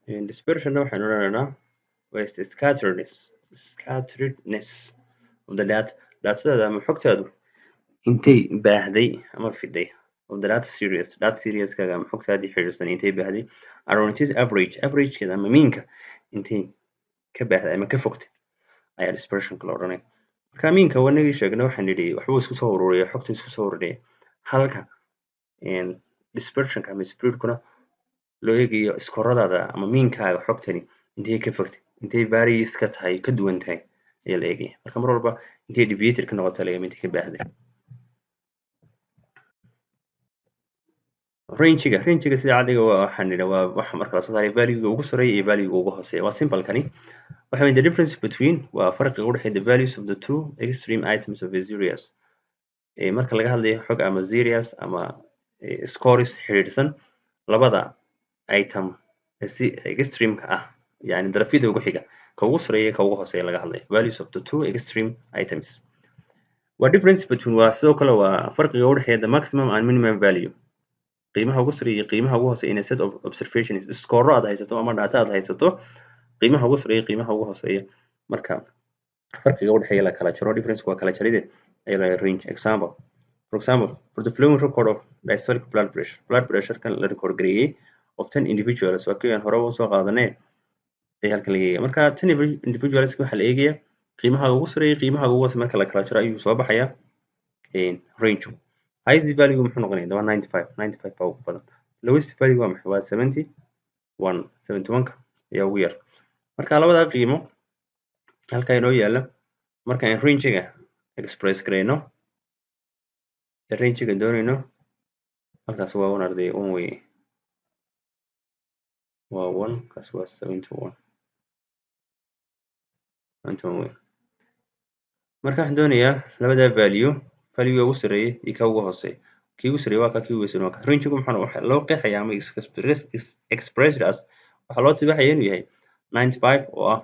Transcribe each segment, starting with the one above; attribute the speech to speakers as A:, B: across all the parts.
A: dispersion waxaynu odhanaynaa waa scatteredness of the datada ama xogtaadu intay baahday ama fiday of the data serieskaga ama xogtaadii xiriirsan intay baahday around its averagekeeda ama meanka intay ka baahday ama ka fogtay ayaa dispersionka la odhanaya. Marka meanka wanagii sheegnay waxaan nidhi waxbuu isku soo ururiya xogta isku soo ururiya halka dispersionka ama spreadkuna loo eegayo iskoradaada ama meankaaga xogtani intay ka fogtay intay various ka tahay ka duwan tahay ayaa la eegaya. Marka mar walba intay deviated ka noqota laga mid ka baahday. range-ga sida caadiga waxaan nidhi waa waxa marka la soo saaray value-ga ugu sareeya iyo value-ga ugu hooseeya. Waa simple kani waxa weeye the difference between waa farqiga u dhexeeya the values of the two extreme items of a series. Marka laga hadlayo xog ama series ama scores xiriirsan labada item si extreme-ka ah yani darafyada ugu xiga ka ugu sareeya ka ugu hooseeya laga hadlayo values of the two extreme items. Waa difference between waa sidoo kale waa farqiga u dhexeeya the maximum and minimum value qiimaha ugu sareeya iyo qiimaha ugu hooseeya in a set of observations score aad haysato ama data aad haysato qiimaha ugu sareeya qiimaha ugu hooseeya marka farqiga u dhexeeya la kala jaro difference waa kala jaridda ayaa range. For example for the following record of diastolic blood pressure kan la record gareeyay of 10 individuals waa kii aan hore u soo qaadanay ee halkan la eegaya. Marka 10 individuals waxa la eegaya qiimaha ugu sareeya qiimaha ugu hooseeya marka la kala jaro ayuu soo baxaya range. Highest value muxuu noqonayaa waa 95 baa ugu badan. Lowest value waa maxay waa 71 ayaa ugu yar. Marka labada qiimo halka inoo yaala marka aan range-ga express gareyno range-ga doonayno halkaas waa 1 arday 1 way waa 1 kaas waa 71 way. Marka waxaan doonayaa labada value ugu sareeya iyo ka ugu hooseeya kii ugu sareeya waa ka kii ugu hooseeya waa ka range-gu waxa loo qeexayaa ama expressed as waxa loo tibaxaya inuu yahay 95 oo ah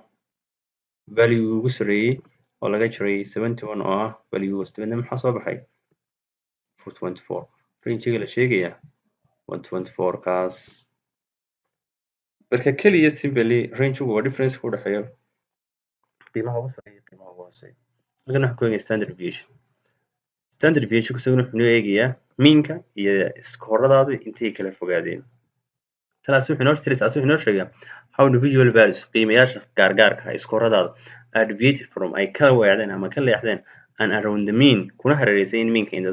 A: value ugu sareeyay oo laga jaray 71 oo ah value ugu hooseeya maxaa soo baxay 424 range-ga la sheegaya 124 kaas marka kaliya simply range-gu waa difference u dhaxeeya qiimaha ugu sareeya iyo qiimaha ugu hooseeya. Halkan waxaan ku eegayaa standard deviation kusaguna wuxuu noo eegayaa meanka iyo scoradaadu intay kala fogaadeen. Taas wuxuu noo sheegaa how individual values qiimayaasha gaargaarka ah scoradaadu are deviated from ay kala weecdeen ama ka leexdeen and around the mean kuna hareeraysan meanka in the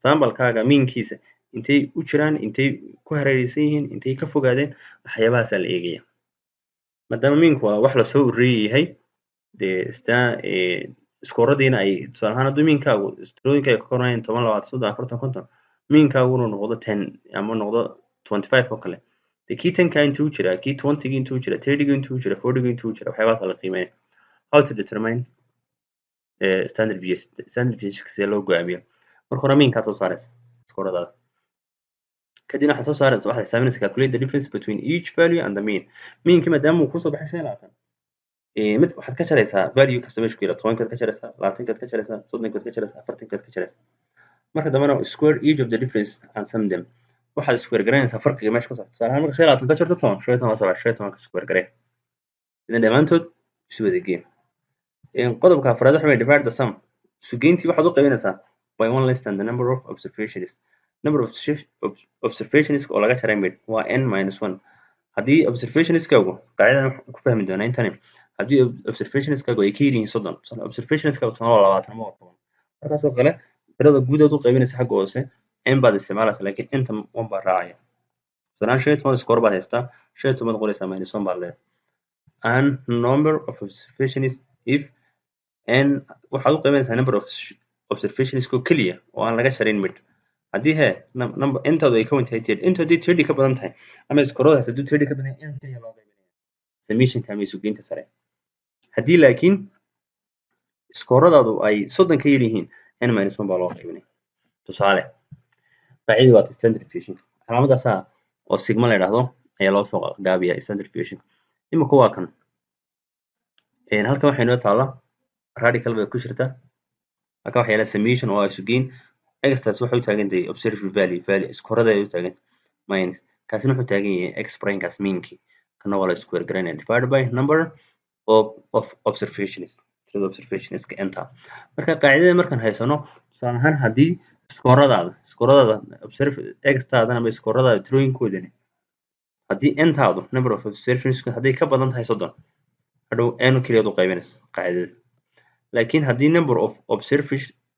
A: sample-kaaga meankiisa intay u jiraan intay ku hareeraysan yihiin intay ka fogaadeen waxyaabahaasaa la eegaya. Maadaama meanku waa wax lasoo ururiyay yahay dee scoradiina ay tusaale ahaan hadduu meankaagu tirooyinka ay ka koobnayeen 10 20 30 40 50 meankaaguna noqdo 10 ama noqdo 25 oo kale dee kii 10ka intuu jiraa kii 20 intuu jiraa 30 intuu jiraa 40 intuu jiraa waxyaabahaas la qiimeeya. How to determine standard deviation sidee loo go'aamiyo marka hore meankaa soo saaraysa scoradaada kadibna waxaa soo saaraysa waxaad xisaabinaysa calculate the difference between each value and the meankii maadaama uu kusoo baxay 25 mid waxaad ka jaraysaa value kasta meesha ku yaala 10kaad ka jaraysaa 20kaad ka jaraysaa 30kaad ka jaraysaa 40kaad ka jaraysaa marka dambena square each of the difference and sum them waxaad square garanaysaa farqiga meesha ka socda tusaale ahaan marka 25 ka jarto 10 15 ka square garee idan dhammaantood isu wada gee. Qodobka afraad waxa weeye divide the sum sugeyntii waxaad u qaybinaysaa by 1 less than the number of observations oo laga jaray mid waa n minus 1 haddii observationskaagu qaacidadan ku fahmi doonaa intani haddii observationskaagu ay ka yar yihiin 30 observationskaagu waa 20 ama 10 markaasoo kale tirada guud aad u qaybinaysa xagga hoose n baad isticmaalaysaa laakiin inta 1 baa raacaya tusaale 15 score baad haystaa 15 baad qoraysaa minus 1 baad leedahay and number of observations if n waxaad u qaybinaysaa number of observationsko keliya oo aan laga jarin mid haddii number intoodu ay ka wan tahay 30 inta haddii 30 ka badan tahay ama scoradaas haddii 30 ka badan yahay n kaliya loo qaybinaya summationka ama sugeynta sare haddii laakiin scoradaadu ay 30 ka yar yihiin n minus 1 baa loo qaybinaya. Tusaale qaacidadu waa standard deviation calaamadaas oo sigma la yiraahdo ayaa loo soo gaabiyaa standard deviation. Imika waa kan halkan waxay noo taala radical bay ku jirta halkan waxa yaala summation oo ay sugeyn extras waxa uu taagan yahay observed value scorada ay u taagan minus kaasina wuxuu taagan yahay x prime kaas meanki kana waa la square garaynaya divided by number of observations tirada observationska inta marka qaacidada markaan haysano tusaale ahaan haddii iskooradaada xtaadana ama iskooradaada tirooyinkoodani haddii intaadu number of observationska hadday ka badan tahay 30 hadhow n keliyaad u qaybinaysa qaacidada laakiin haddii number of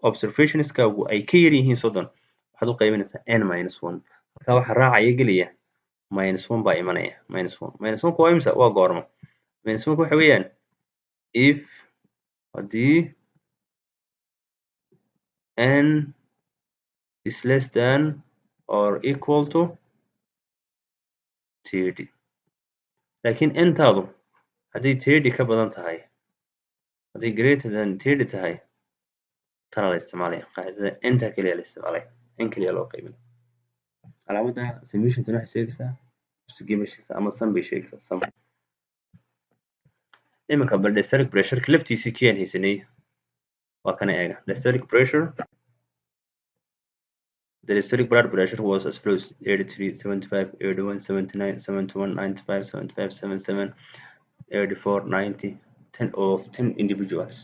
A: observationskaagu ay ka yar yihiin 30 waxaad u qaybinaysaa n minus 1 marka waxa raacaya gelaya minus 1 baa imanaya minus 1 waa imisa waa goorma minus 1 waxa weeyaan if haddii n is less than or equal to 30 laakiin intaadu haddii 30 ka badan tahay haddii greater than 30 tahay tana la isticmaalaya qaacidada inta keliya la isticmaalaya in keliya loo qaybin calaamada summation tana waxay sheegaysaa isgeemashisa ama sum bay sheegaysaa sum iminka bal diastolic pressure laftiisii kiyaan haysanay waa kana eega diastolic pressure the diastolic blood pressure was as follows 83 75 81 79 71 95 75 77 84 90 10 of 10 individuals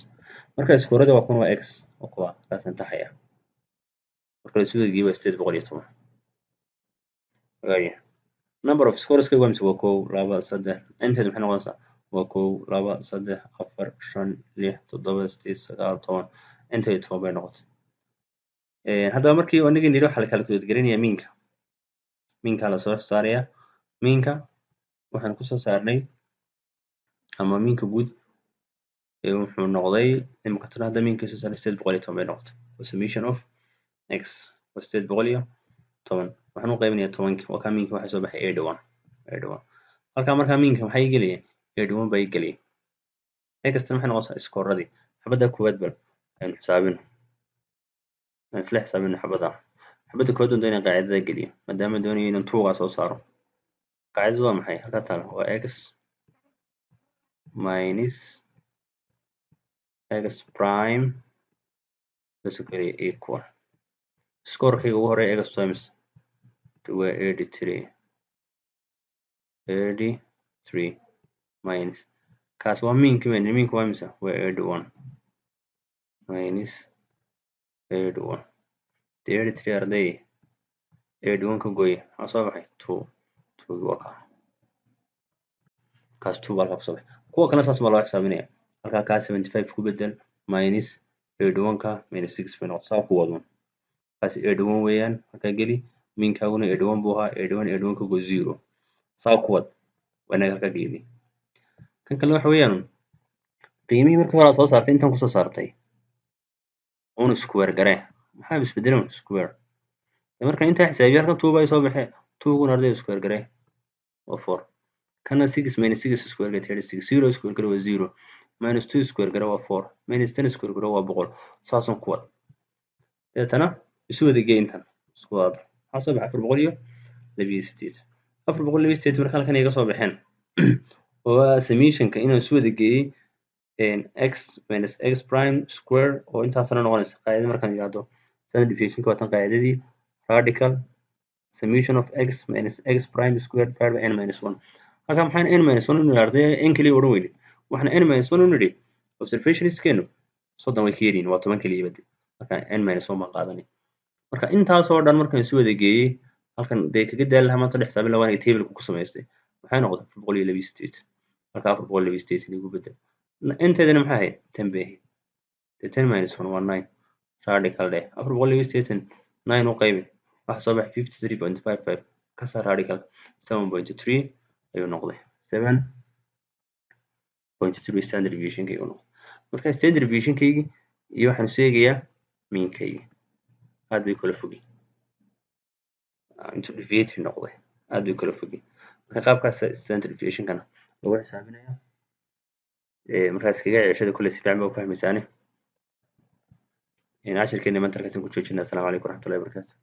A: marka iskoorada waa kun waa x oo kuwa kaasan taxaya marka la soo geeyo 810 waayo number of scores ka wamsi waa 1 2 3 inta maxay noqonaysaa waa 1 2 3 4 5 6 7 8 9 inta 10 bay noqotay haddaba markii aniga nidhi waxa la kala gudgaranayaa miinka la soo saaraya miinka waxaan ku soo saarnay ama miinka guud wuxuu noqday imika tan hadda miinka soo saaray 810 bay noqotay summation of x was 810 waxaan u qaybinayaa 10 waa ka miinka waxa soo baxay 81 halka marka miinka maxay geliyeen 81 bay geliyeen x tan maxay noqonaysaa iskooradii xabada koowaad bal aan xisaabin isla xisaabin xabada koowaad doonayna qaacidada geliyo maadaama doonayo inaan tuuga soo saaro qaacidadu waa maxay halka taal waa x minus x prime basically equal scorekayga ugu horeeya x times waa 83 minus kaas waa miinka waa imisa waa 81 minus 81 83 arday 81 ka gooy waxaa soo baxay 2 waa kaas 2 baa soo baxay kuwa kale saas ma loo xisaabinaya halka ka 75 ku bedel minus 81 ka minus 6 bay noqotay saa ku wadun kaas 81 weeyaan halka geli miinkaaguna 81 buu ahaa 81 ka gooy 0 saa ku wad wanaag halka geli kan kale waxa weeyaan qiimihii markii hore soo saartay intan ku soo saartay un square garee maxaa isbedelan square marka inta xisaabiyo halkan 2 bay soo baxay 2 guna arday square garee waa 4 kana 6 minus 6 square garee 36 0 square garee waa 0 minus 2 square garee waa 4 minus 10 square garee waa 100 saasan ku wad deetana isu wada geey intan isku wada waxaa soo baxay 428 marka halkan iga soo baxeen oo summationka inaan isu wada geeyay x minus x prime square oo intaasna noqonaysa qaacidada markaan yiraahdo standard deviation ka watan qaacidadii radical summation of x minus x prime square divided by n minus 1 halka maxaan n minus 1 inuu arday n kaliya odhan weyne waxaan n minus 1 nidhi observationskeenu 30 way ka yariin waa 10 kaliya badi marka n minus 1 baan qaadanay marka intaas oo dhan markaan isu wada geeyay halkan day kaga daal lahaa maanta xisaabin lawaan ay table ku samaystay waxay noqotay 428 halka 428 lagu bedel inteedana maxay ahayd 10 bay ahayd 10 minus 1 waa 9 radical day 428 9 u qaybi waxa soo baxay 53.55 ka saar radical 7.3 ayuu noqday 7.3 standard deviation kaygu noqday marka standard deviation kaygi iyo waxaan sheegayaa miinkaygi aad bay kala fogay intuu deviate noqday aad bay kala fogay marka qaabkaas standard deviation kana lagu xisaabinayo markaas kaga ceshada kulli si fiican baa u fahmaysaane in 10 maanta halkaas ku joojinaa. Assalaamu calaykum waraxmatullaahi wabarakaatuh.